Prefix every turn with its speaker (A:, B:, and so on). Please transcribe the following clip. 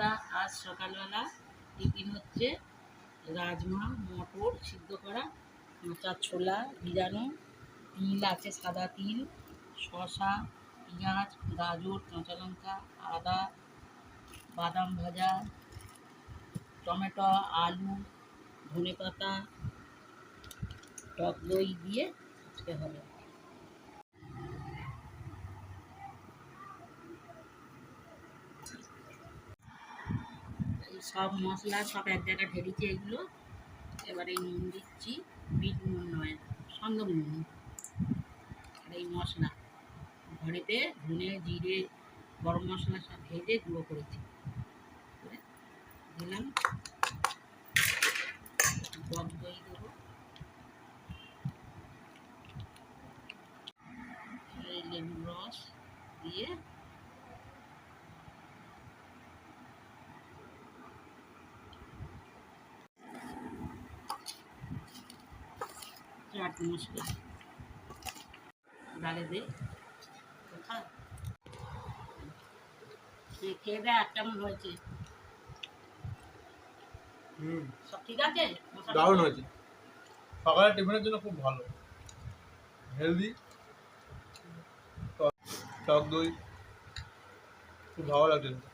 A: বন্ধুরা, আজ সকালবেলা টিফিন হচ্ছে রাজমা, মটর সিদ্ধ করা, কাঁচা ছোলা ভিজানো, তিল আছে, সাদা তিল, শসা, পেঁয়াজ, গাজর, কাঁচা লঙ্কা, আদা, বাদাম ভাজা, টমেটো, আলু, ধনেপাতা, টক দই দিয়ে আজকে হবে। সব মশলা সব এক জায়গায় ঢেলেছি এগুলো। এবারে নুন দিচ্ছি, বিট নুন নয়, সন্দক নুন। আর এই মশলা ঘরেতে ধনে, জিরে, গরম মশলা সব ভেজে গুঁড়ো করেছি, দিলাম। টক দই দেবো, লেবুর রস দিয়ে চাট মশলা ডালে দে। কোথায় খেয়ে দেয় কেমন হয়েছে? সব ঠিক আছে,
B: দারুণ হয়েছে। সকালের টিফিনের জন্য খুব ভালো, হেলদি। টক দই খুব ভালো লাগছে।